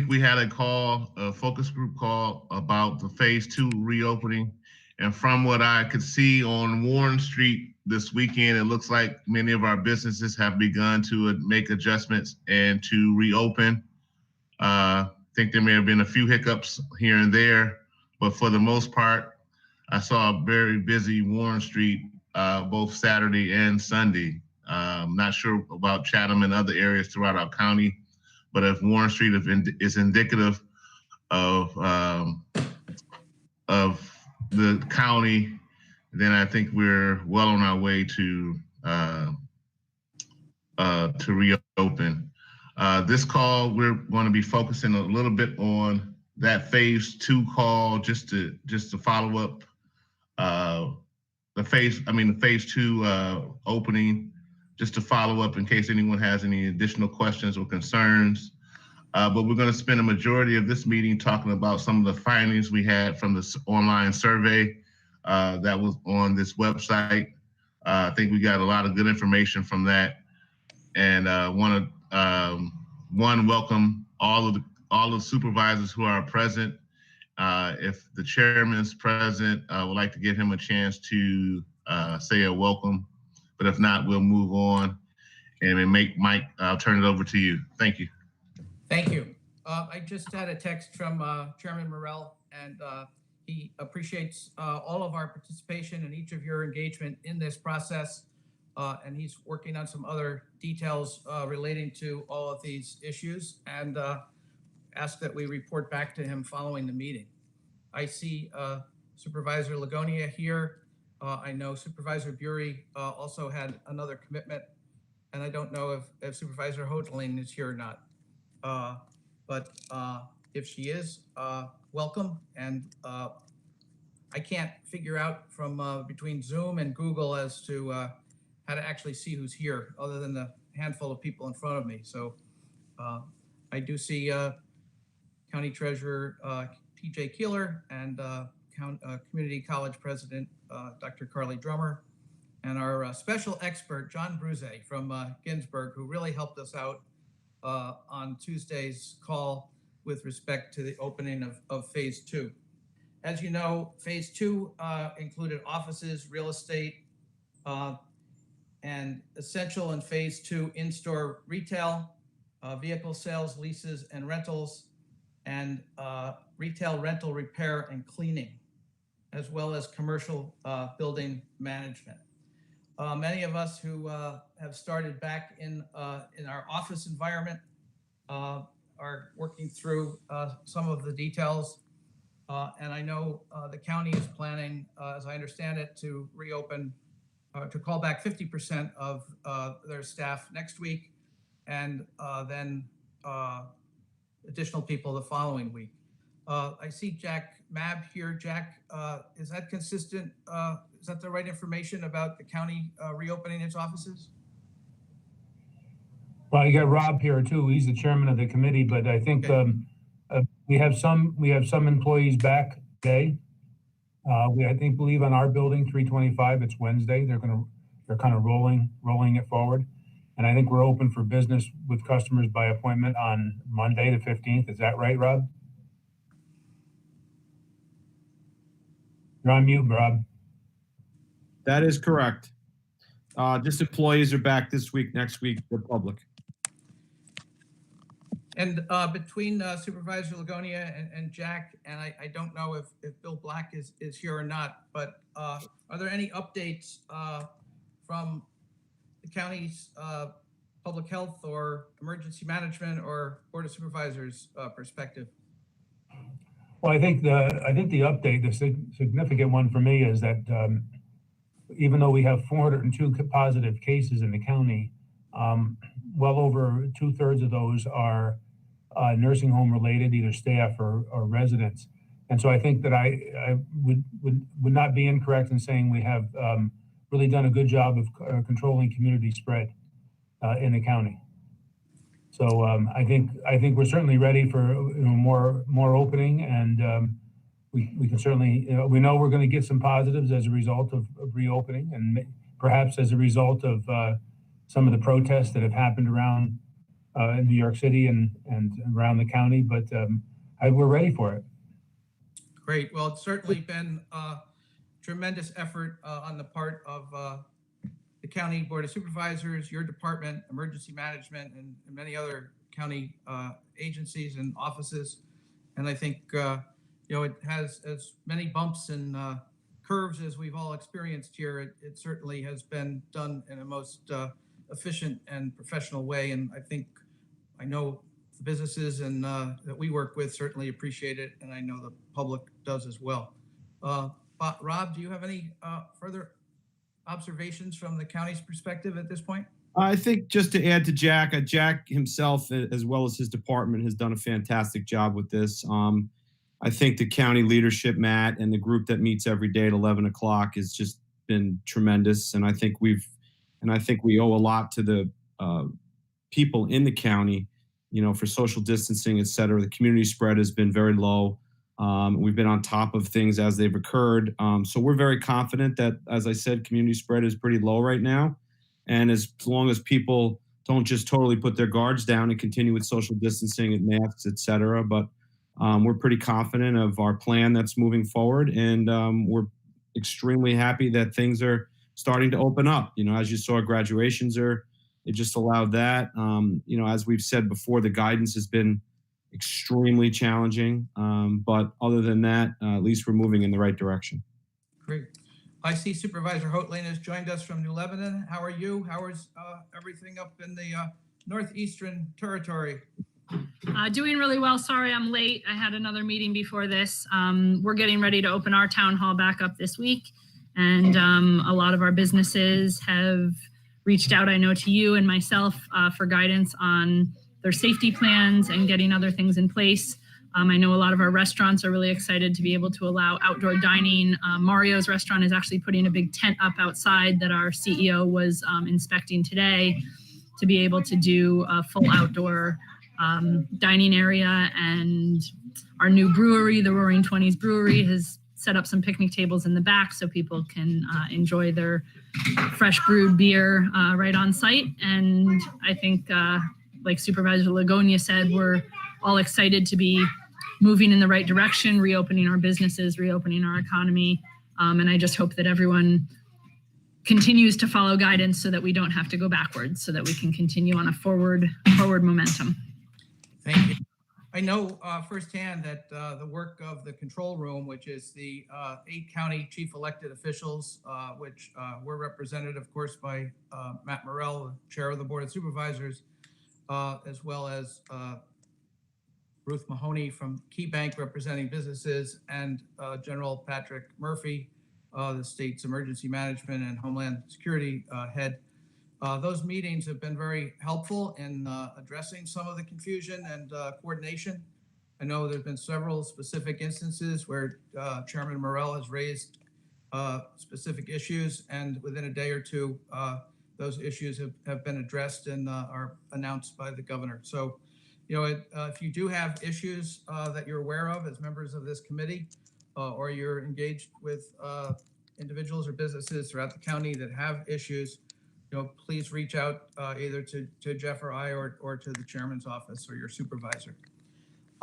week we had a focus group call about the phase 2 reopening. And from what I could see on Warren Street this weekend, it looks like many of our businesses have begun to make adjustments and to reopen. I think there may have been a few hiccups here and there, but for the most part, I saw a very busy Warren Street both Saturday and Sunday. Not sure about Chatham and other areas throughout our county, but if Warren Street is indicative of the county, then I think we're well on our way to reopen. This call, we're going to be focusing a little bit on that phase 2 call, just to follow up the phase 2 opening, just to follow up in case anyone has any additional questions or concerns. But we're going to spend a majority of this meeting talking about some of the findings we had from this online survey that was on this website. I think we got a lot of good information from that, and want to welcome all the supervisors who are present. If the chairman is present, I would like to give him a chance to say a welcome, but if not, we'll move on. And Mike, I'll turn it over to you. Thank you. Thank you. I just had a text from Chairman Morrell, and he appreciates all of our participation and each of your engagement in this process. And he's working on some other details relating to all of these issues, and ask that we report back to him following the meeting. I see Supervisor Lagonia here. I know Supervisor Bury also had another commitment, and I don't know if Supervisor Hoteling is here or not. But if she is, welcome. And I can't figure out from between Zoom and Google as to how to actually see who's here, other than the handful of people in front of me. So I do see County Treasurer TJ Keeler and Community College President Dr. Carly Drummer, and our special expert John Bruze from Ginsburg, who really helped us out on Tuesday's call with respect to the opening of phase 2. As you know, phase 2 included offices, real estate, and essential in phase 2 in-store retail, vehicle sales, leases, and rentals, and retail rental, repair, and cleaning, as well as commercial building management. Many of us who have started back in our office environment are working through some of the details. And I know the county is planning, as I understand it, to reopen, to call back 50% of their staff next week, and then additional people the following week. I see Jack Mabb here. Jack, is that consistent? Is that the right information about the county reopening its offices? Well, you got Rob here too. He's the chairman of the committee, but I think okay. We have some employees back today. I believe on our building 325, it's Wednesday. They're kind of rolling it forward. And I think we're open for business with customers by appointment on Monday the 15th. Is that right, Rob? You're on mute, Rob. That is correct. Just employees are back this week, next week, the public. And between Supervisor Lagonia and Jack, and I don't know if Bill Black is here or not, but are there any updates from the county's public health or emergency management or Board of Supervisors perspective? Well, I think the update, the significant one for me, is that even though we have 402 positive cases in the county, well over 2/3 of those are nursing home related, either staff or residents. And so I think that I would not be incorrect in saying we have really done a good job of controlling community spread in the county. So I think we're certainly ready for more opening, and we can certainly, we know we're going to get some positives as a result of reopening, and perhaps as a result of some of the protests that have happened around in New York City and around the county, but we're ready for it. Great. Well, it's certainly been a tremendous effort on the part of the County Board of Supervisors, your department, emergency management, and many other county agencies and offices. And I think, it has as many bumps and curves as we've all experienced here. It certainly has been done in a most efficient and professional way. And I know the businesses and that we work with certainly appreciate it. And I know the public does as well. Rob, do you have any further observations from the county's perspective at this point? I think just to add to Jack, Jack himself, as well as his department, has done a fantastic job with this. I think the county leadership, Matt, and the group that meets every day at 11 o'clock has just been tremendous. And I think we owe a lot to the people in the county, for social distancing, et cetera. The community spread has been very low. We've been on top of things as they've occurred. So we're very confident that, as I said, community spread is pretty low right now. And as long as people don't just totally put their guards down and continue with social distancing and masks, et cetera, but we're pretty confident of our plan that's moving forward. And we're extremely happy that things are starting to open up. As you saw, graduations it just allowed that. As we've said before, the guidance has been extremely challenging. But other than that, at least we're moving in the right direction. Great. I see Supervisor Hoatling has joined us from New Lebanon. How are you? How is everything up in the northeastern territory? Doing really well. Sorry I'm late. I had another meeting before this. We're getting ready to open our town hall back up this week. And a lot of our businesses have reached out, I know, to you and myself for guidance on their safety plans and getting other things in place. I know a lot of our restaurants are really excited to be able to allow outdoor dining. Mario's restaurant is actually putting a big tent up outside that our CEO was inspecting today to be able to do a full outdoor dining area. And our new brewery, the Roaring 20s Brewery, has set up some picnic tables in the back so people can enjoy their fresh brewed beer right on site. And I think, like Supervisor Lagonia said, we're all excited to be moving in the right direction, reopening our businesses, reopening our economy. And I just hope that everyone continues to follow guidance so that we don't have to go backwards, so that we can continue on a forward momentum. Thank you. I know firsthand that the work of the control room, which is the 8 county chief elected officials, which were represented, of course, by Matt Morrell, the chair of the Board of Supervisors, as well as Ruth Mahoney from KeyBank representing businesses, and General Patrick Murphy, the state's emergency management and homeland security head. Those meetings have been very helpful in addressing some of the confusion and coordination. I know there's been several specific instances where Chairman Morrell has raised specific issues, and within a day or two, those issues have been addressed and are announced by the governor. So, if you do have issues that you're aware of as members of this committee, or you're engaged with individuals or businesses throughout the county that have issues, please reach out either to Jeff or I, or to the chairman's office or your supervisor.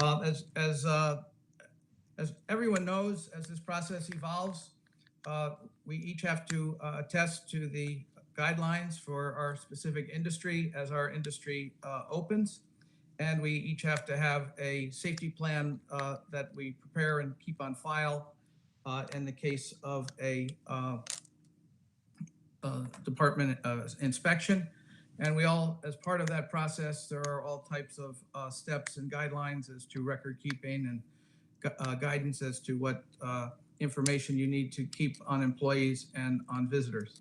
As everyone knows, as this process evolves, we each have to attest to the guidelines for our specific industry as our industry opens. And we each have to have a safety plan that we prepare and keep on file in the case of a department inspection. And we all, as part of that process, there are all types of steps and guidelines as to record keeping and guidance as to what information you need to keep on employees and on visitors.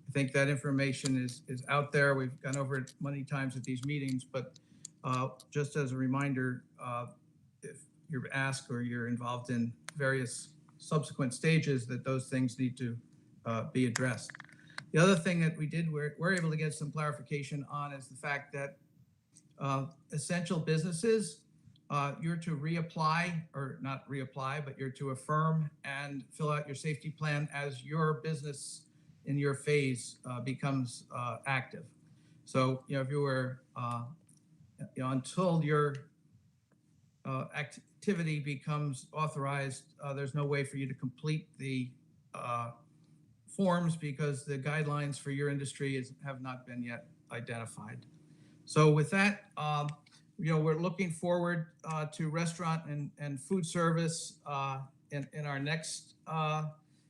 I think that information is out there. We've gone over it many times at these meetings, but just as a reminder, if you're asked or you're involved in various subsequent stages, that those things need to be addressed. The other thing that we did, we're able to get some clarification on, is the fact that essential businesses, you're to reapply, or not reapply, but you're to affirm and fill out your safety plan as your business in your phase becomes active. So, if you were until your activity becomes authorized, there's no way for you to complete the forms because the guidelines for your industry have not been yet identified. So with that, we're looking forward to restaurant and food service in our next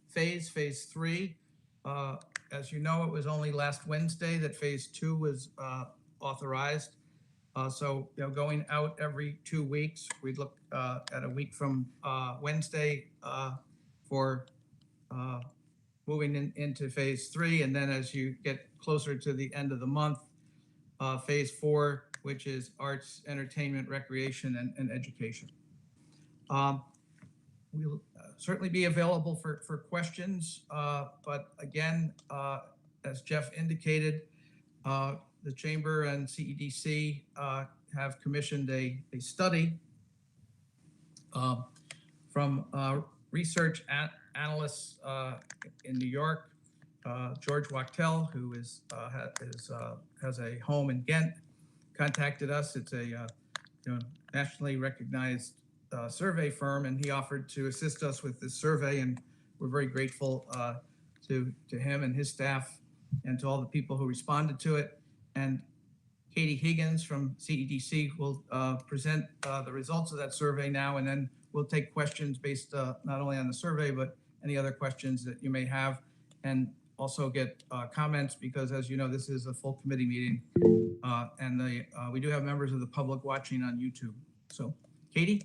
phase 3. As you know, it was only last Wednesday that phase 2 was authorized. So going out every 2 weeks, we'd look at a week from Wednesday for moving into phase 3. And then as you get closer to the end of the month, phase 4, which is arts, entertainment, recreation, and education. We'll certainly be available for questions, but again, as Jeff indicated, the Chamber and CEDC have commissioned a study from research analysts in New York. George Wachtel, who has a home in Ghent, contacted us. It's a nationally recognized survey firm, and he offered to assist us with this survey, and we're very grateful to him and his staff and to all the people who responded to it. And Katie Higgins from CEDC will present the results of that survey now, and then we'll take questions based not only on the survey, but any other questions that you may have, and also get comments, because as you know, this is a full committee meeting, and we do have members of the public watching on YouTube. So, Katie?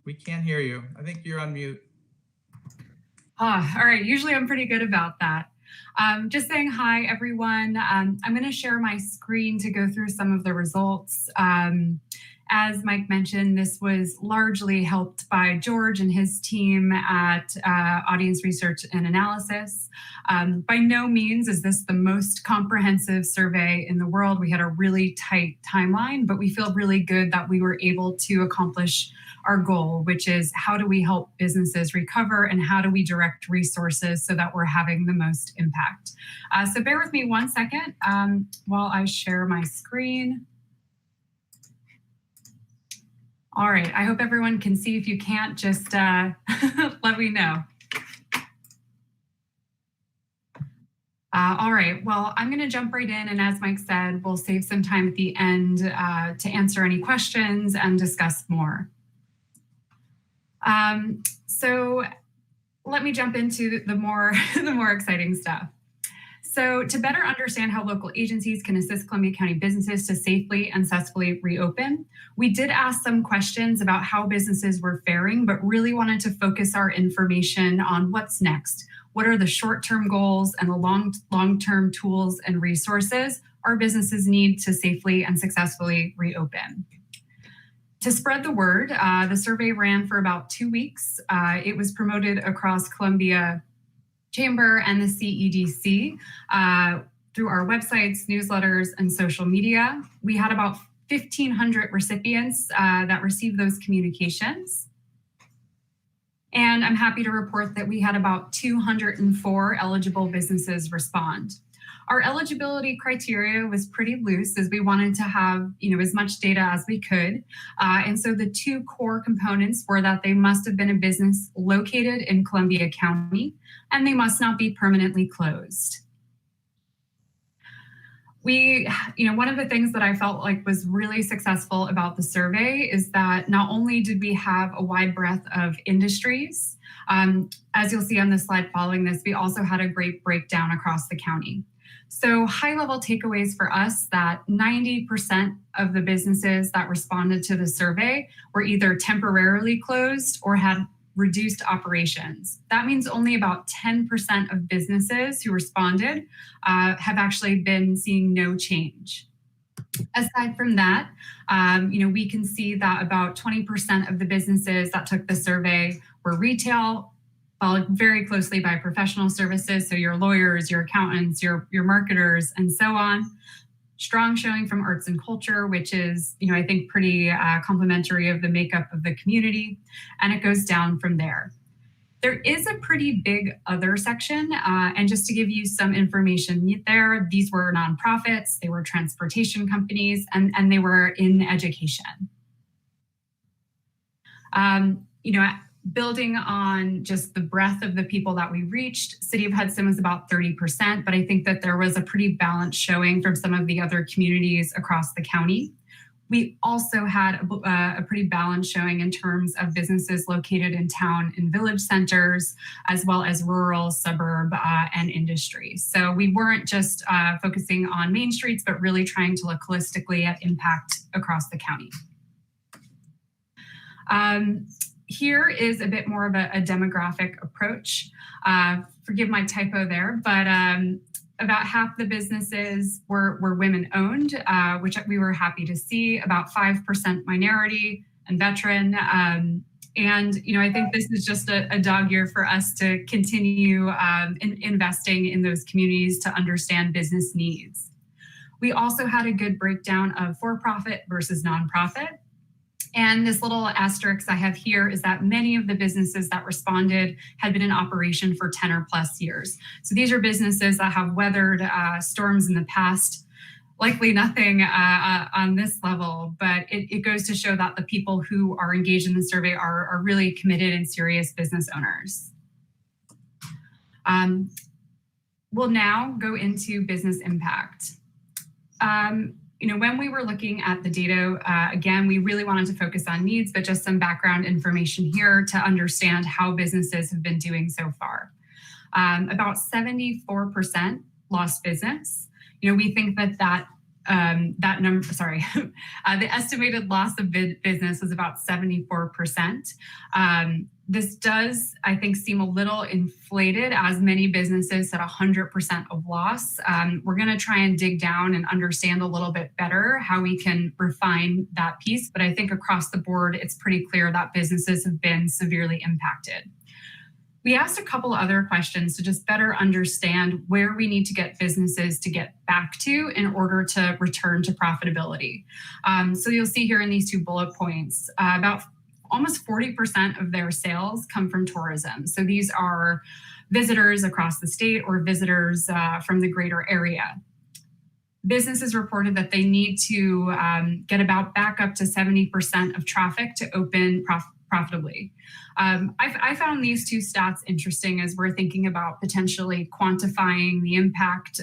We can't hear you. I think you're on mute. All right. Usually I'm pretty good about that. Just saying hi, everyone. I'm going to share my screen to go through some of the results. As Mike mentioned, this was largely helped by George and his team at Audience Research and Analysis. By no means is this the most comprehensive survey in the world. We had a really tight timeline, but we feel really good that we were able to accomplish our goal, which is how do we help businesses recover and how do we direct resources so that we're having the most impact. So bear with me 1 second while I share my screen. All right, I hope everyone can see. If you can't, just let me know. All right, well, I'm going to jump right in. And as Mike said, we'll save some time at the end to answer any questions and discuss more. So let me jump into the more exciting stuff. So to better understand how local agencies can assist Columbia County businesses to safely and successfully reopen, we did ask some questions about how businesses were faring, but really wanted to focus our information on what's next. What are the short-term goals and the long-term tools and resources our businesses need to safely and successfully reopen? To spread the word, the survey ran for about 2 weeks. It was promoted across Columbia Chamber and the CEDC through our websites, newsletters, and social media. We had about 1,500 recipients that received those communications. And I'm happy to report that we had about 204 eligible businesses respond. Our eligibility criteria was pretty loose, as we wanted to have as much data as we could. And so the two core components were that they must have been a business located in Columbia County, and they must not be permanently closed. One of the things that I felt like was really successful about the survey is that not only did we have a wide breadth of industries, as you'll see on the slide following this, we also had a great breakdown across the county. So high-level takeaways for us that 90% of the businesses that responded to the survey were either temporarily closed or had reduced operations. That means only about 10% of businesses who responded have actually been seeing no change. Aside from that, we can see that about 20% of the businesses that took the survey were retail, followed very closely by professional services, so your lawyers, your accountants, your marketers, and so on. Strong showing from arts and culture, which is, I think, pretty complimentary of the makeup of the community, and it goes down from there. There is a pretty big other section, and just to give you some information there, these were nonprofits, they were transportation companies, and they were in education. Building on just the breadth of the people that we reached, City of Hudson was about 30%, but I think that there was a pretty balanced showing from some of the other communities across the county. We also had a pretty balanced showing in terms of businesses located in town and village centers, as well as rural, suburb, and industry. So we weren't just focusing on main streets, but really trying to look holistically at impact across the county. Here is a bit more of a demographic approach. Forgive my typo there, but about half the businesses were women-owned, which we were happy to see. About 5% minority and veteran. And I think this is just a dog year for us to continue investing in those communities to understand business needs. We also had a good breakdown of for-profit versus nonprofit. And this little asterisk I have here is that many of the businesses that responded had been in operation for 10 or plus years. So these are businesses that have weathered storms in the past, likely nothing on this level, but it goes to show that the people who are engaged in the survey are really committed and serious business owners. We'll now go into business impact. When we were looking at the data, again, we really wanted to focus on needs, but just some background information here to understand how businesses have been doing so far. About 74% lost business. We think that number, the estimated loss of business was about 74%. This does, I think, seem a little inflated, as many businesses said 100% of loss. We're going to try and dig down and understand a little bit better how we can refine that piece. But I think across the board, it's pretty clear that businesses have been severely impacted. We asked a couple other questions to just better understand where we need to get businesses to get back to in order to return to profitability. So you'll see here in these 2 bullet points, about almost 40% of their sales come from tourism. So these are visitors across the state or visitors from the greater area. Businesses reported that they need to get about back up to 70% of traffic to open profitably. I found these 2 stats interesting as we're thinking about potentially quantifying the impact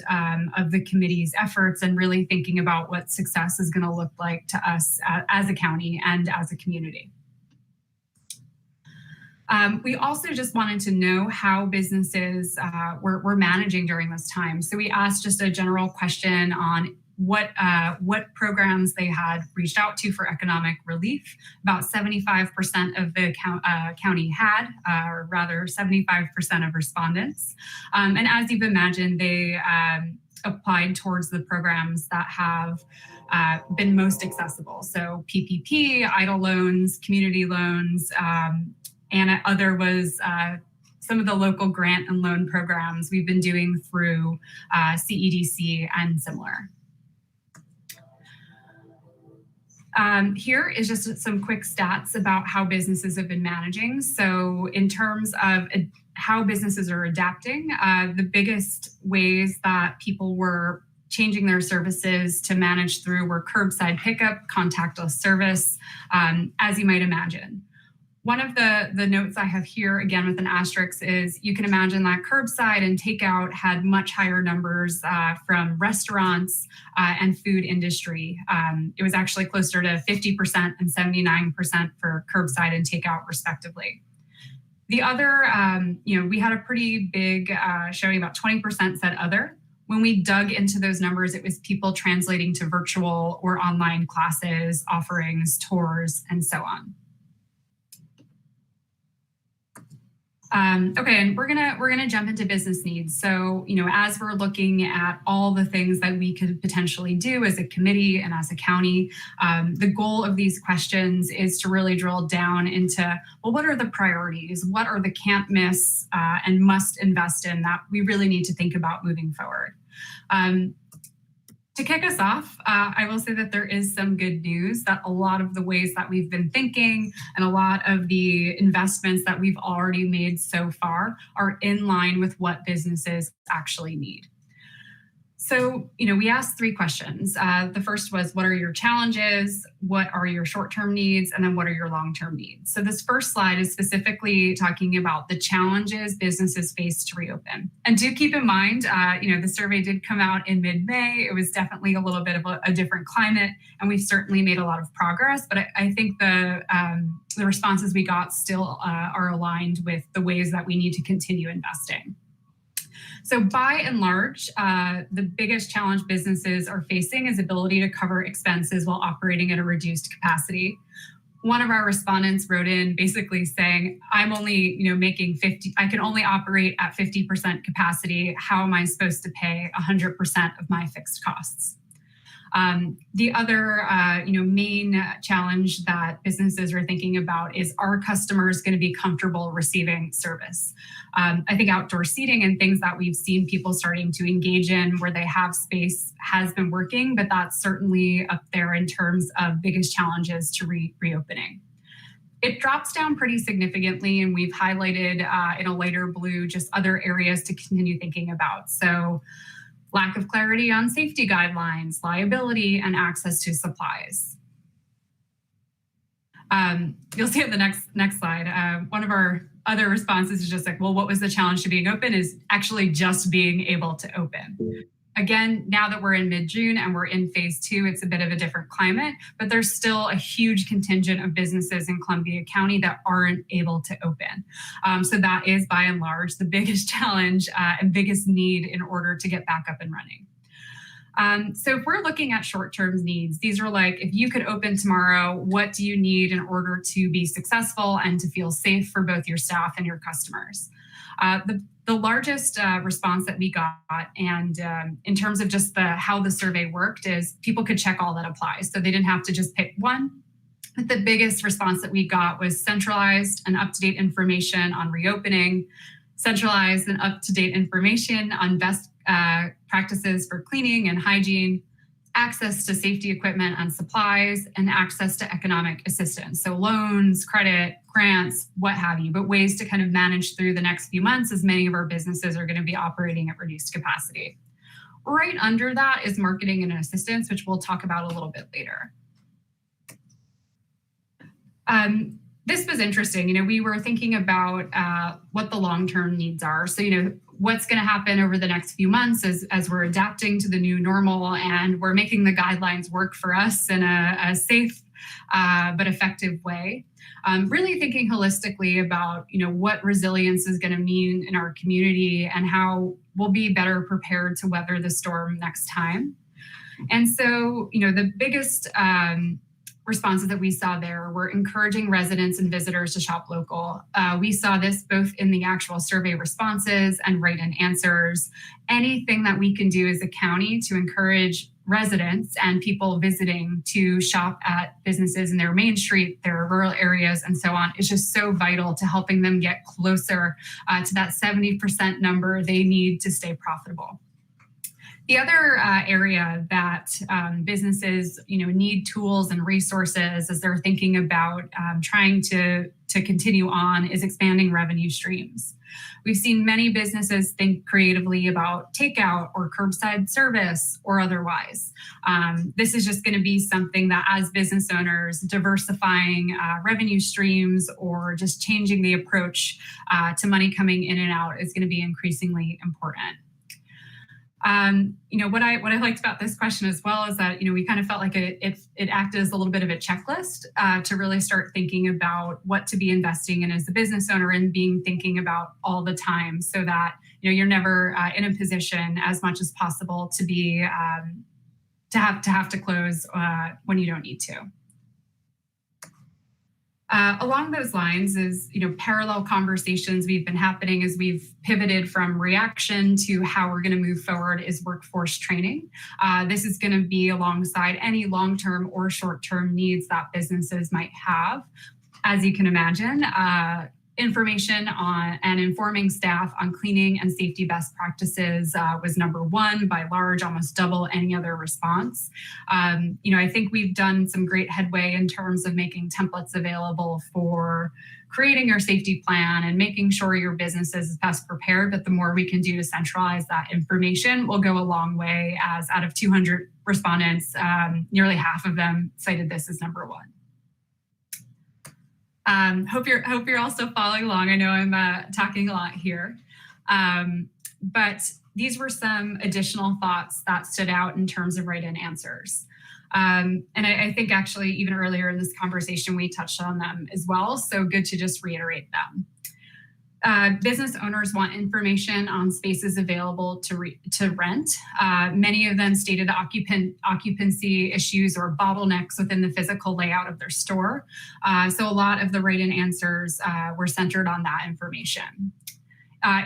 of the committee's efforts and really thinking about what success is going to look like to us as a county and as a community. We also just wanted to know how businesses were managing during this time. So we asked just a general question on what programs they had reached out to for economic relief. About 75% of the county had, or rather 75% of respondents. And as you've imagined, they applied towards the programs that have been most accessible. So PPP, EIDL loans, community loans, and other was some of the local grant and loan programs we've been doing through CEDC and similar. Here is just some quick stats about how businesses have been managing. So in terms of how businesses are adapting, the biggest ways that people were changing their services to manage through were curbside pickup, contactless service, as you might imagine. One of the notes I have here, again with an asterisk, is you can imagine that curbside and takeout had much higher numbers from restaurants and food industry. It was actually closer to 50% and 79% for curbside and takeout, respectively. The other, we had a pretty big showing, about 20% said other. When we dug into those numbers, it was people translating to virtual or online classes, offerings, tours, and so on. Okay, and we're gonna jump into business needs. So, as we're looking at all the things that we could potentially do as a committee and as a county, the goal of these questions is to really drill down into, well, what are the priorities? What are the can't miss and must invest in that we really need to think about moving forward? To kick us off, I will say that there is some good news that a lot of the ways that we've been thinking and a lot of the investments that we've already made so far are in line with what businesses actually need. So, we asked 3 questions. The first was, what are your challenges? What are your short-term needs? And then what are your long-term needs? So this first slide is specifically talking about the challenges businesses face to reopen. And do keep in mind, the survey did come out in mid-May. It was definitely a little bit of a different climate, and we've certainly made a lot of progress. But I think the responses we got still are aligned with the ways that we need to continue investing. So by and large, the biggest challenge businesses are facing is ability to cover expenses while operating at a reduced capacity. One of our respondents wrote in basically saying, I'm only making 50, I can only operate at 50% capacity. How am I supposed to pay 100% of my fixed costs? The other, main challenge that businesses are thinking about is, are customers going to be comfortable receiving service? I think outdoor seating and things that we've seen people starting to engage in where they have space has been working, but that's certainly up there in terms of biggest challenges to reopening. It drops down pretty significantly, and we've highlighted in a lighter blue just other areas to continue thinking about. So lack of clarity on safety guidelines, liability, and access to supplies. You'll see on the next slide, one of our other responses is just like, well, what was the challenge to being open is actually just being able to open. Again, now that we're in mid-June and we're in phase 2, it's a bit of a different climate, but there's still a huge contingent of businesses in Columbia County that aren't able to open. So that is by and large the biggest challenge and biggest need in order to get back up and running. So if we're looking at short-term needs, these are like, if you could open tomorrow, what do you need in order to be successful and to feel safe for both your staff and your customers? The largest response that we got, and in terms of just how the survey worked, is people could check all that applies. So they didn't have to just pick one. But the biggest response that we got was centralized and up-to-date information on reopening, centralized and up-to-date information on best practices for cleaning and hygiene, access to safety equipment and supplies, and access to economic assistance. So loans, credit, grants, what have you, but ways to kind of manage through the next few months as many of our businesses are going to be operating at reduced capacity. Right under that is marketing and assistance, which we'll talk about a little bit later. This was interesting. We were thinking about what the long-term needs are. So, what's going to happen over the next few months as we're adapting to the new normal and we're making the guidelines work for us in a safe but effective way. Really thinking holistically about, what resilience is going to mean in our community and how we'll be better prepared to weather the storm next time. And so, the biggest responses that we saw there were encouraging residents and visitors to shop local. We saw this both in the actual survey responses and write-in answers. Anything that we can do as a county to encourage residents and people visiting to shop at businesses in their main street, their rural areas, and so on is just so vital to helping them get closer to that 70% number they need to stay profitable. The other area that businesses, need tools and resources as they're thinking about trying to continue on is expanding revenue streams. We've seen many businesses think creatively about takeout or curbside service or otherwise. This is just going to be something that, as business owners, diversifying revenue streams or just changing the approach to money coming in and out is going to be increasingly important. What I liked about this question as well is that, we kind of felt like it acted as a little bit of a checklist to really start thinking about what to be investing in as a business owner and thinking about all the time so that, you're never in a position as much as possible to be, to have to close when you don't need to. Along those lines is, parallel conversations we've been happening as we've pivoted from reaction to how we're going to move forward is workforce training. This is going to be alongside any long-term or short-term needs that businesses might have. As you can imagine, information on and informing staff on cleaning and safety best practices was number one by large, almost double any other response. I think we've done some great headway in terms of making templates available for creating your safety plan and making sure your business is best prepared. But the more we can do to centralize that information will go a long way, as out of 200 respondents, nearly half of them cited this as number one. Hope you're also following along. I know I'm talking a lot here, but these were some additional thoughts that stood out in terms of write-in answers. And I think actually even earlier in this conversation, we touched on them as well. So good to just reiterate them. Business owners want information on spaces available to rent. Many of them stated occupancy issues or bottlenecks within the physical layout of their store. So a lot of the write-in answers were centered on that information.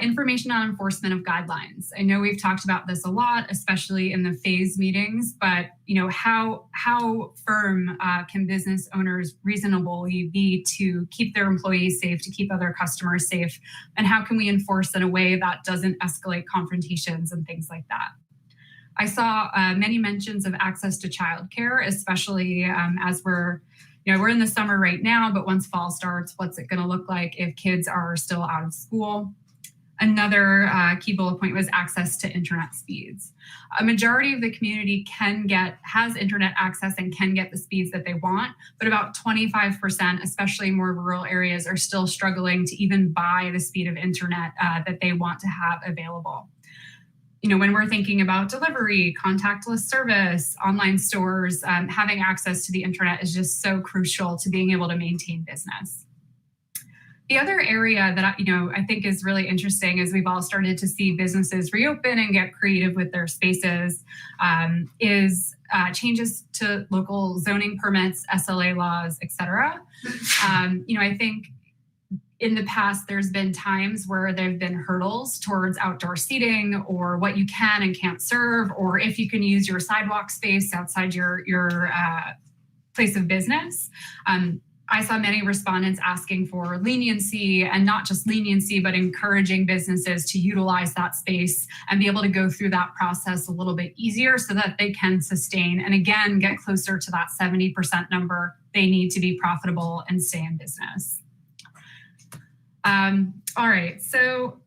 Information on enforcement of guidelines. I know we've talked about this a lot, especially in the phase meetings, but how firm can business owners reasonably be to keep their employees safe, to keep other customers safe, and how can we enforce in a way that doesn't escalate confrontations and things like that? I saw many mentions of access to childcare, especially as we're in the summer right now, but once fall starts, what's it going to look like if kids are still out of school? Another key bullet point was access to internet speeds. A majority of the community has internet access and can get the speeds that they want, but about 25%, especially more rural areas, are still struggling to even buy the speed of internet that they want to have available. When we're thinking about delivery, contactless service, online stores, having access to the internet is just so crucial to being able to maintain business. The other area that I think is really interesting as we've all started to see businesses reopen and get creative with their spaces is changes to local zoning permits, SLA laws, et cetera. I think in the past, there's been times where there have been hurdles towards outdoor seating or what you can and can't serve, or if you can use your sidewalk space outside your place of business. I saw many respondents asking for leniency, and not just leniency, but encouraging businesses to utilize that space and be able to go through that process a little bit easier so that they can sustain and again, get closer to that 70% number they need to be profitable and stay in business. All right, so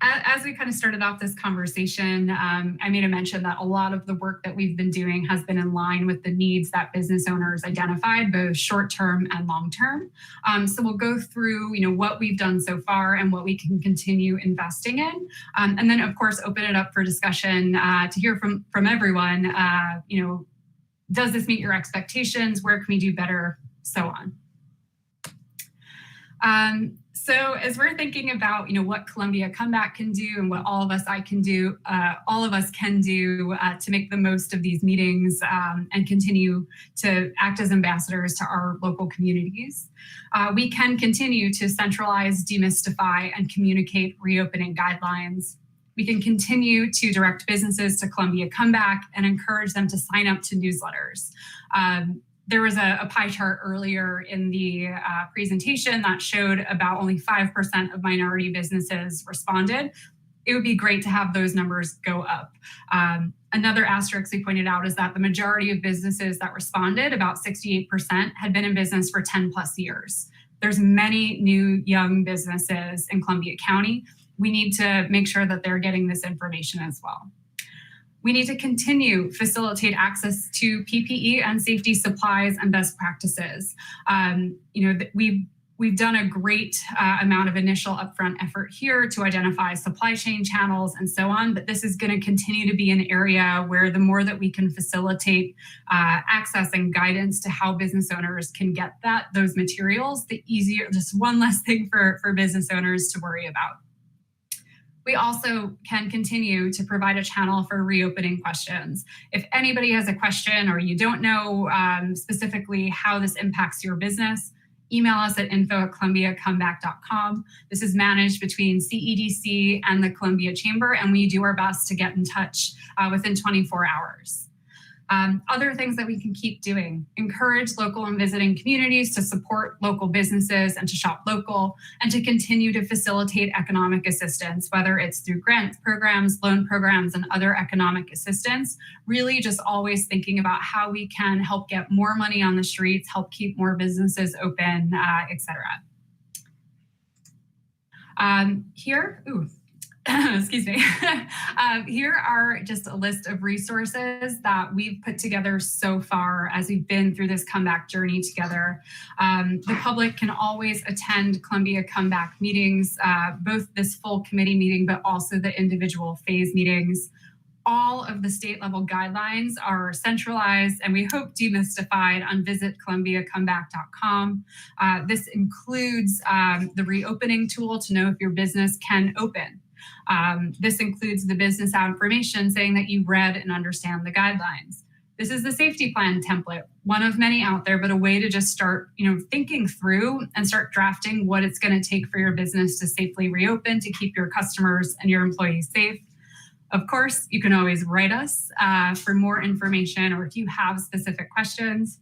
as we kind of started off this conversation, I made a mention that a lot of the work that we've been doing has been in line with the needs that business owners identified, both short-term and long-term. So we'll go through, what we've done so far and what we can continue investing in. And then, of course, open it up for discussion to hear from everyone. Does this meet your expectations? Where can we do better? So on. So as we're thinking about, what Columbia Comeback can do and what all of us can do to make the most of these meetings and continue to act as ambassadors to our local communities, we can continue to centralize, demystify, and communicate reopening guidelines. We can continue to direct businesses to Columbia Comeback and encourage them to sign up to newsletters. There was a pie chart earlier in the presentation that showed about only 5% of minority businesses responded. It would be great to have those numbers go up. Another asterisk we pointed out is that the majority of businesses that responded, about 68%, had been in business for 10 plus years. There's many new young businesses in Columbia County. We need to make sure that they're getting this information as well. We need to continue facilitate access to PPE and safety supplies and best practices. We've done a great amount of initial upfront effort here to identify supply chain channels and so on, but this is going to continue to be an area where the more that we can facilitate access and guidance to how business owners can get those materials, the easier, just one less thing for business owners to worry about. We also can continue to provide a channel for reopening questions. If anybody has a question or you don't know specifically how this impacts your business, email us at info@columbiacomeback.com. This is managed between CEDC and the Columbia Chamber, and we do our best to get in touch within 24 hours. Other things that we can keep doing: encourage local and visiting communities to support local businesses and to shop local, and to continue to facilitate economic assistance, whether it's through grant programs, loan programs, and other economic assistance. Really just always thinking about how we can help get more money on the streets, help keep more businesses open, et cetera. Excuse me. Here are just a list of resources that we've put together so far as we've been through this comeback journey together. The public can always attend Columbia Comeback meetings, both this full committee meeting, but also the individual phase meetings. All of the state level guidelines are centralized and we hope demystified on visitcolumbiacomeback.com. This includes the reopening tool to know if your business can open. This includes the business affirmation saying that you read and understand the guidelines. This is the safety plan template, one of many out there, but a way to just start, thinking through and start drafting what it's going to take for your business to safely reopen, to keep your customers and your employees safe. Of course, you can always write us for more information or if you have specific questions.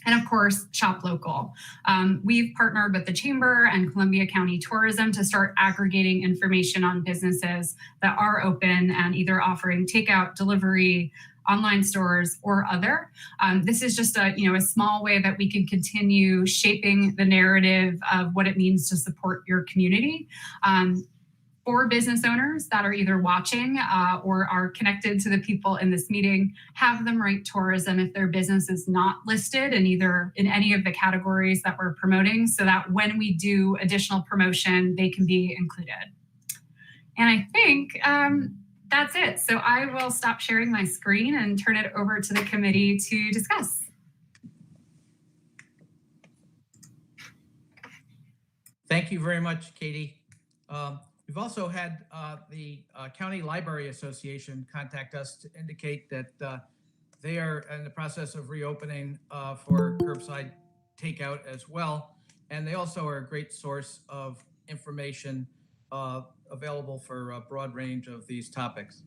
And of course, shop local. We've partnered with the Chamber and Columbia County Tourism to start aggregating information on businesses that are open and either offering takeout, delivery, online stores, or other. This is just a small way that we can continue shaping the narrative of what it means to support your community. For business owners that are either watching or are connected to the people in this meeting, have them write tourism if their business is not listed in any of the categories that we're promoting, so that when we do additional promotion, they can be included. And I think that's it. So I will stop sharing my screen and turn it over to the committee to discuss. Thank you very much, Katie. We've also had the County Library Association contact us to indicate that they are in the process of reopening for curbside takeout as well. And they also are a great source of information available for a broad range of these topics.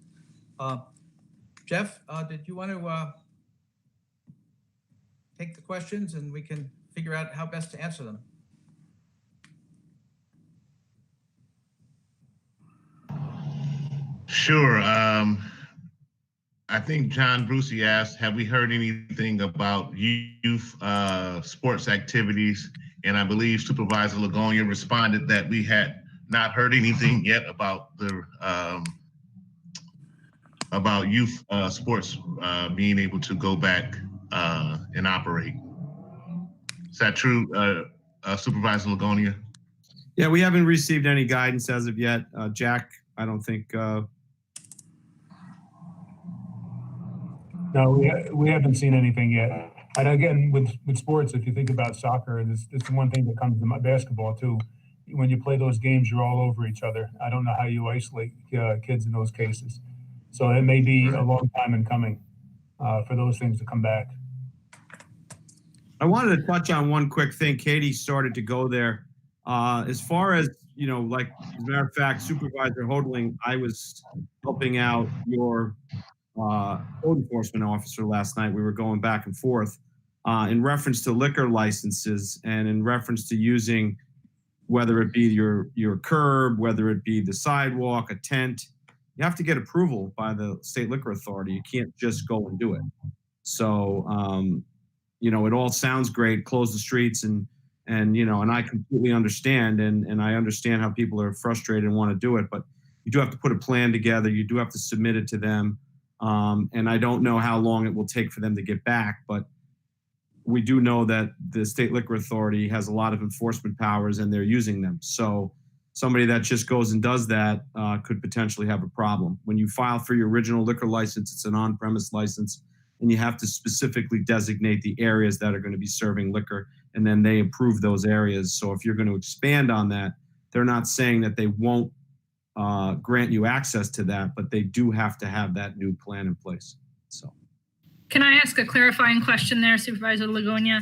Jeff, did you want to take the questions and we can figure out how best to answer them? Sure. I think John Brucey asked, have we heard anything about youth sports activities? And I believe Supervisor Lagonia responded that we had not heard anything yet about the about youth sports being able to go back and operate. Is that true, Supervisor Lagonia? Yeah, we haven't received any guidance as of yet. Jack, I don't think. No, we haven't seen anything yet. And again, with sports, if you think about soccer, it's the one thing that comes to basketball too. When you play those games, you're all over each other. I don't know how you isolate kids in those cases. So it may be a long time in coming for those things to come back. I wanted to touch on one quick thing. Katie started to go there. As far as, like, as a matter of fact, Supervisor Hodling, I was helping out your code enforcement officer last night. We were going back and forth in reference to liquor licenses and in reference to using, whether it be your curb, whether it be the sidewalk, a tent. You have to get approval by the state liquor authority. You can't just go and do it. So, it all sounds great, close the streets and I completely understand and I understand how people are frustrated and want to do it, but you do have to put a plan together. You do have to submit it to them. And I don't know how long it will take for them to get back, but we do know that the state liquor authority has a lot of enforcement powers and they're using them. So somebody that just goes and does that could potentially have a problem. When you file for your original liquor license, it's an on-premise license, and you have to specifically designate the areas that are going to be serving liquor, and then they approve those areas. So if you're going to expand on that, they're not saying that they won't grant you access to that, but they do have to have that new plan in place. So, can I ask a clarifying question there, Supervisor Lagonia?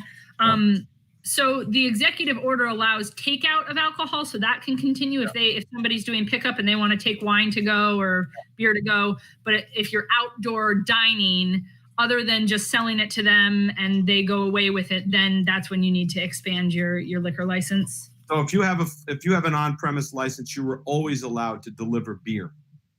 So the executive order allows takeout of alcohol, so that can continue if somebody's doing pickup and they want to take wine to go or beer to go. But if you're outdoor dining, other than just selling it to them and they go away with it, then that's when you need to expand your liquor license? So if you have an on-premise license, you were always allowed to deliver beer.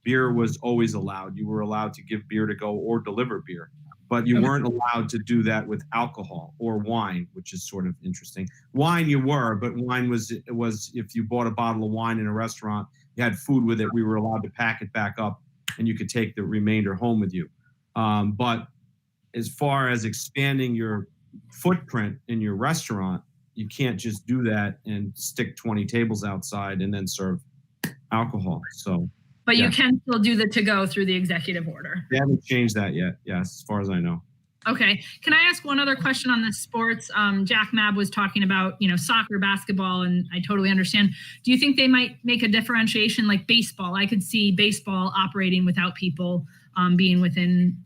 Beer was always allowed. You were allowed to give beer to go or deliver beer, but you weren't allowed to do that with alcohol or wine, which is sort of interesting. Wine you were, but wine was if you bought a bottle of wine in a restaurant, you had food with it, we were allowed to pack it back up and you could take the remainder home with you. But as far as expanding your footprint in your restaurant, you can't just do that and stick 20 tables outside and then serve alcohol. So, but you can still do the to-go through the executive order. They haven't changed that yet. Yes, as far as I know. Okay. Can I ask one other question on the sports? Jack Mab was talking about, soccer, basketball, and I totally understand. Do you think they might make a differentiation like baseball? I could see baseball operating without people being within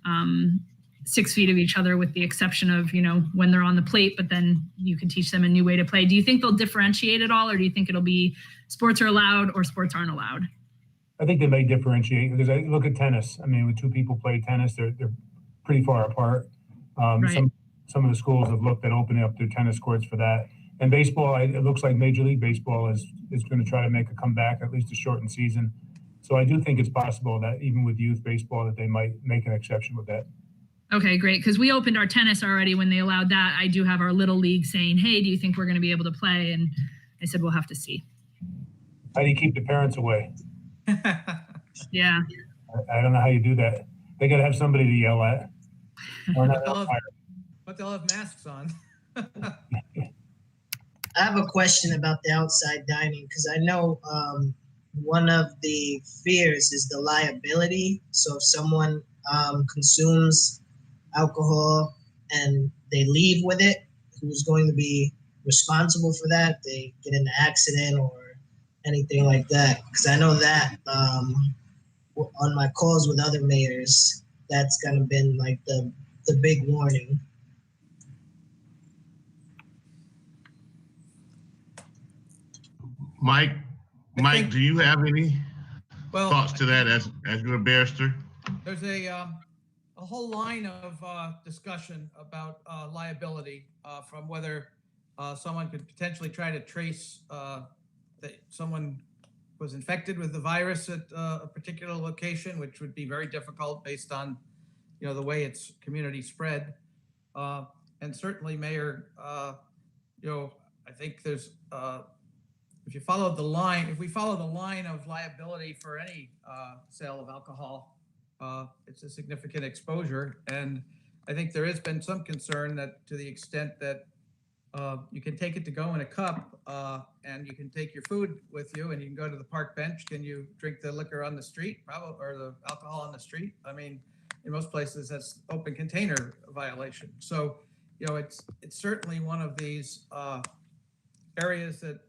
6 feet of each other, with the exception of, when they're on the plate, but then you can teach them a new way to play. Do you think they'll differentiate it all, or do you think it'll be sports are allowed or sports aren't allowed? I think they may differentiate, because I look at tennis. I mean, when two people play tennis, they're pretty far apart. Right. Some of the schools have looked at opening up their tennis courts for that. And baseball, it looks like Major League Baseball is going to try to make a comeback, at least a shortened season. So I do think it's possible that even with youth baseball, that they might make an exception with that. Okay, great. Because we opened our tennis already when they allowed that. I do have our little league saying, hey, do you think we're going to be able to play? And I said, we'll have to see. How do you keep the parents away? Yeah. I don't know how you do that. They got to have somebody to yell at. But they'll have masks on. I have a question about the outside dining, because I know one of the fears is the liability. So if someone consumes alcohol and they leave with it, who's going to be responsible for that? If they get in an accident or anything like that? Because I know that on my calls with other mayors, that's kind of been like the big warning. Mike, do you have any Well, thoughts to that as you're a barrister? there's a whole line of discussion about liability from whether someone could potentially try to trace that someone was infected with the virus at a particular location, which would be very difficult based on the way it's community spread. And certainly, Mayor, I think there's if we follow the line of liability for any sale of alcohol, it's a significant exposure. And I think there has been some concern that to the extent that you can take it to go in a cup and you can take your food with you and you can go to the park bench. Can you drink the liquor on the street, probably, or the alcohol on the street? I mean, in most places, that's open container violation. So, it's certainly one of these areas that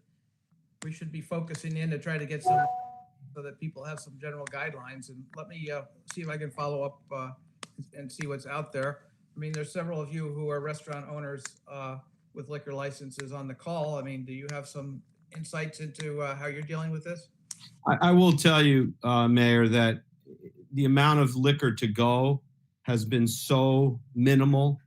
we should be focusing in to try to get some, so that people have some general guidelines. And let me see if I can follow up and see what's out there. I mean, there's several of you who are restaurant owners with liquor licenses on the call. I mean, do you have some insights into how you're dealing with this? I will tell you, Mayor, that the amount of liquor to go has been so minimal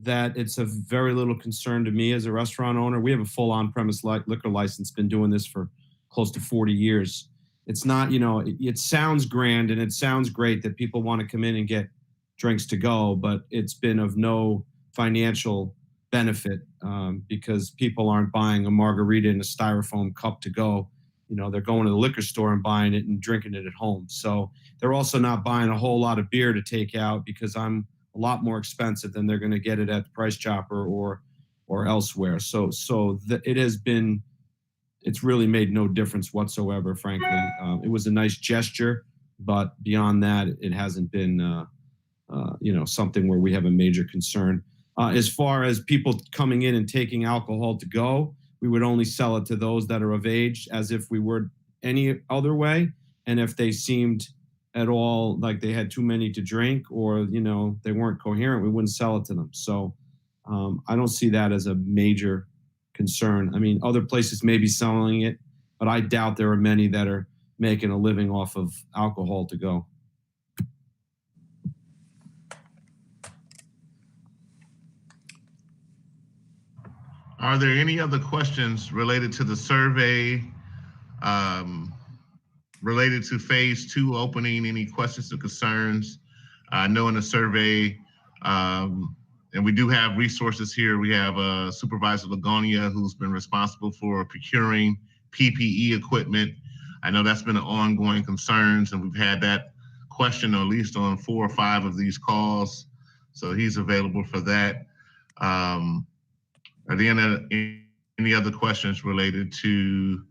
that it's of very little concern to me as a restaurant owner. We have a full on-premise liquor license, been doing this for close to 40 years. It's not, it sounds grand and it sounds great that people want to come in and get drinks to go, but it's been of no financial benefit because people aren't buying a margarita in a styrofoam cup to go. They're going to the liquor store and buying it and drinking it at home. So they're also not buying a whole lot of beer to take out because I'm a lot more expensive than they're going to get it at the Price Chopper or elsewhere. So it's really made no difference whatsoever, frankly. It was a nice gesture, but beyond that, it hasn't been, something where we have a major concern. As far as people coming in and taking alcohol to go, we would only sell it to those that are of age, as if we were any other way. And if they seemed at all like they had too many to drink or, they weren't coherent, we wouldn't sell it to them. So I don't see that as a major concern. I mean, other places may be selling it, but I doubt there are many that are making a living off of alcohol to go. Are there any other questions related to the survey, related to phase 2 opening? Any questions or concerns? I know in the survey, and we do have resources here. We have Supervisor Lagonia, who's been responsible for procuring PPE equipment. I know that's been an ongoing concern, and we've had that question at least on 4 or 5 of these calls. So he's available for that. Are there any other questions related to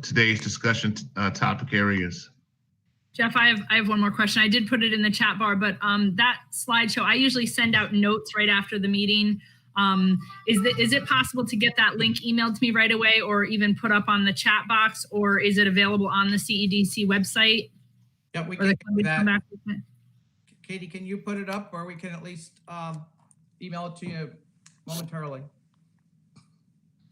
today's discussion topic areas? Jeff, I have one more question. I did put it in the chat bar, but that slideshow, I usually send out notes right after the meeting. Is it possible to get that link emailed to me right away, or even put up on the chat box, or is it available on the CEDC website? Yeah, we Or can do come that. back with it? Katie, can you put it up, or we can at least email it to you momentarily?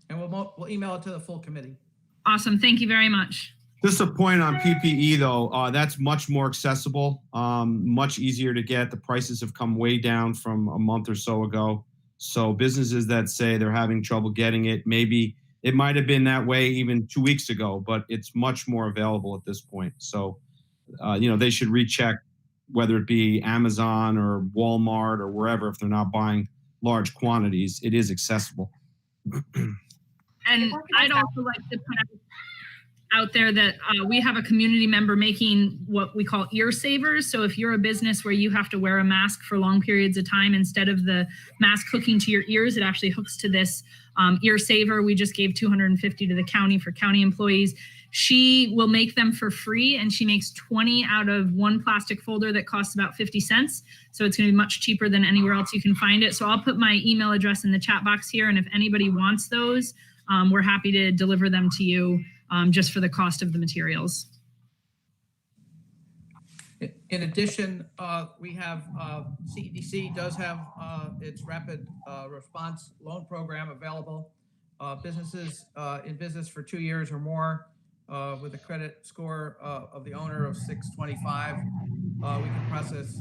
And we'll email it to the full committee. Awesome. Thank you very much. Just a point on PPE though, that's much more accessible, much easier to get. The prices have come way down from a month or so ago. So businesses that say they're having trouble getting it, maybe it might have been that way even 2 weeks ago, but it's much more available at this point. So, they should recheck whether it be Amazon or Walmart or wherever, if they're not buying large quantities, it is accessible. And I'd also like to put out there that we have a community member making what we call ear savers. So if you're a business where you have to wear a mask for long periods of time, instead of the mask hooking to your ears, it actually hooks to this ear saver. We just gave $250 to the county for county employees. She will make them for free, and she makes 20 out of one plastic folder that costs about 50 cents. So it's going to be much cheaper than anywhere else you can find it. So I'll put my email address in the chat box here, and if anybody wants those, we're happy to deliver them to you just for the cost of the materials. In addition, we have CEDC does have its rapid response loan program available. Businesses in business for 2 years or more with a credit score of the owner of 625, we can process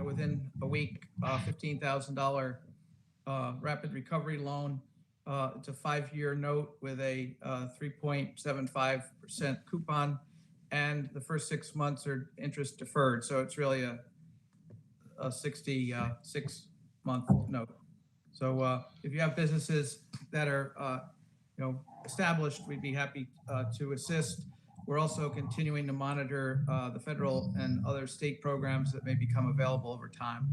within a week $15,000 rapid recovery loan. It's a 5-year note with a 3.75% coupon, and the first 6 months are interest deferred. So it's really a 66-month note. So if you have businesses that are established, we'd be happy to assist. We're also continuing to monitor the federal and other state programs that may become available over time.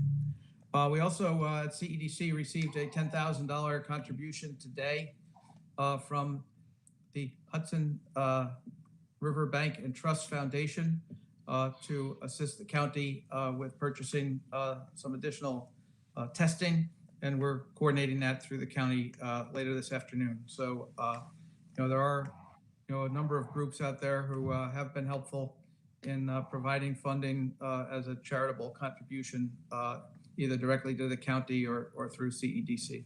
We also at CEDC received a $10,000 contribution today from the Hudson River Bank and Trust Foundation to assist the county with purchasing some additional testing, and we're coordinating that through the county later this afternoon. So there are a number of groups out there who have been helpful in providing funding as a charitable contribution, either directly to the county or through CEDC.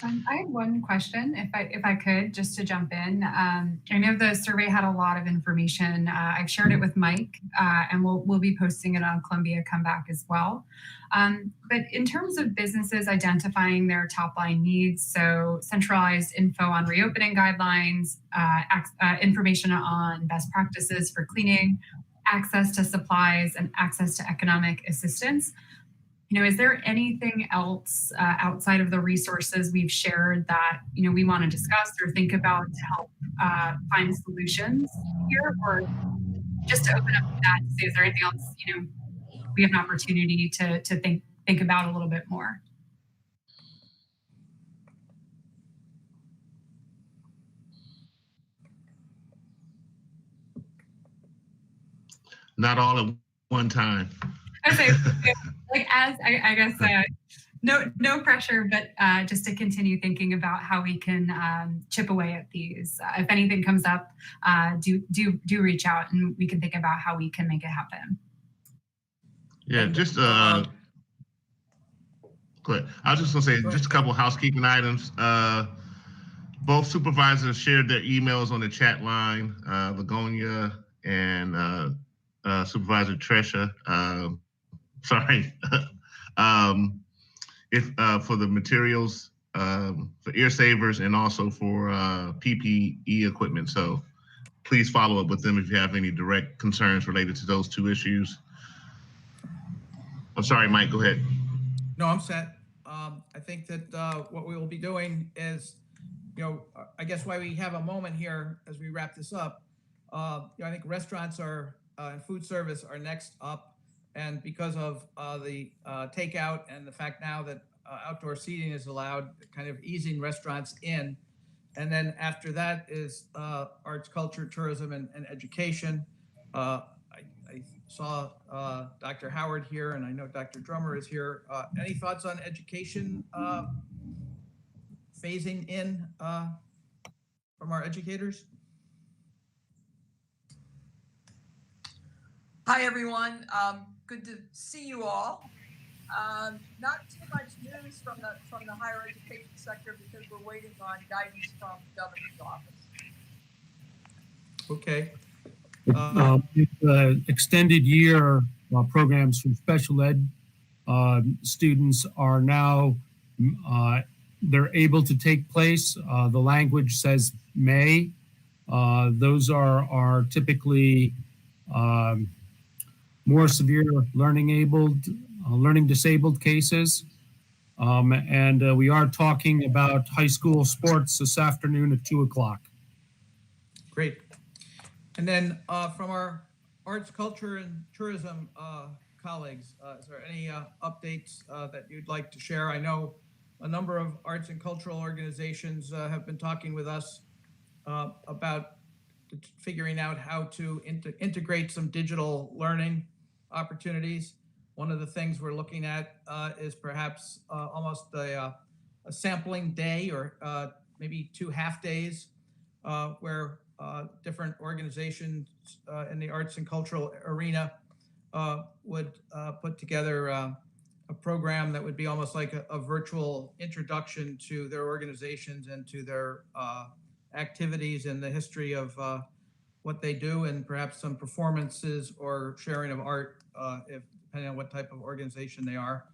I had one question, if I could, just to jump in. I know the survey had a lot of information. I've shared it with Mike, and we'll be posting it on Columbia Comeback as well. But in terms of businesses identifying their top line needs, so centralized info on reopening guidelines, information on best practices for cleaning, access to supplies, and access to economic assistance. Is there anything else outside of the resources we've shared that, we want to discuss or think about to help find solutions here? Or just to open up that, to say, is there anything else, we have an opportunity to think about a little bit more? Not all at one time. Okay, I guess no pressure, but just to continue thinking about how we can chip away at these. If anything comes up, do reach out, and we can think about how we can make it happen. Yeah, just go ahead. I was just gonna say just a couple of housekeeping items. Both supervisors shared their emails on the chat line, Lagonia and Supervisor Tresha. Sorry. if for the materials for ear savers and also for PPE equipment. So please follow up with them if you have any direct concerns related to those two issues. I'm sorry, Mike, go ahead. No, I'm set. I think that what we will be doing is, I guess why we have a moment here as we wrap this up. I think restaurants are and food service are next up, and because of the takeout and the fact now that outdoor seating is allowed, kind of easing restaurants in. And then after that is arts, culture, tourism, and education. I saw Dr. Howard here, and I know Dr. Drummer is here. Any thoughts on education phasing in from our educators? Hi, everyone. Good to see you all. Not too much news from the higher education sector because we're waiting on guidance from the governor's office. Okay. Extended year programs for special ed students are now they're able to take place. The language says may. Those are typically more severe learning disabled cases. And we are talking about high school sports this afternoon at 2:00. Great. And then from our arts, culture, and tourism colleagues, is there any updates that you'd like to share? I know a number of arts and cultural organizations have been talking with us about figuring out how to integrate some digital learning opportunities. One of the things we're looking at is perhaps almost a sampling day or maybe 2 half days where different organizations in the arts and cultural arena would put together a program that would be almost like a virtual introduction to their organizations and to their activities and the history of what they do, and perhaps some performances or sharing of art, depending on what type of organization they are.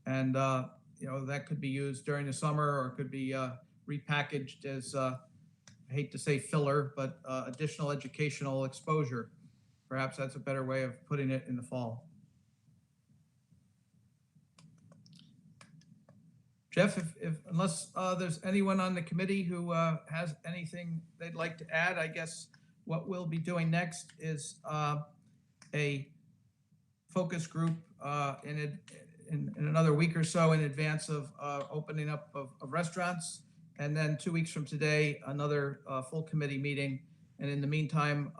And that could be used during the summer, or could be repackaged as I hate to say filler, but additional educational exposure. Perhaps that's a better way of putting it in the fall. Jeff, if unless there's anyone on the committee who has anything they'd like to add, I guess what we'll be doing next is a focus group in another week or so in advance of opening up of restaurants. And then 2 weeks from today, another full committee meeting. And in the meantime,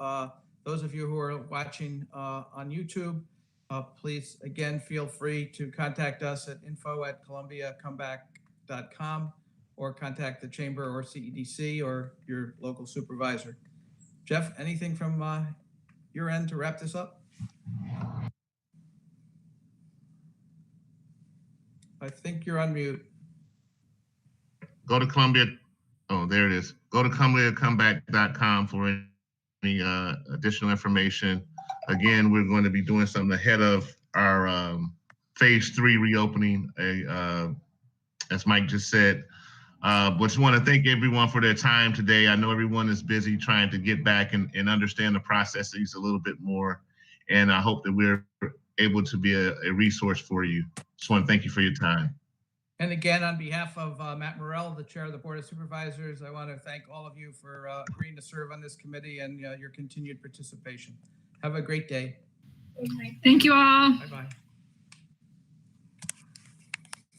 those of you who are watching on YouTube, please, again, feel free to contact us at info@columbiacomeback.com or contact the chamber or CEDC or your local supervisor. Jeff, anything from your end to wrap this up? I think you're on mute. Go to Columbia. Oh, there it is. Go to ColumbiaComeback.com for any additional information. Again, we're going to be doing something ahead of our phase 3 reopening, as Mike just said. But just want to thank everyone for their time today. I know everyone is busy trying to get back and understand the processes a little bit more. And I hope that we're able to be a resource for you. Just want to thank you for your time. And again, on behalf of Matt Morrell, the chair of the Board of Supervisors, I want to thank all of you for agreeing to serve on this committee and your continued participation. Have a great day. Thank you all. Bye-bye.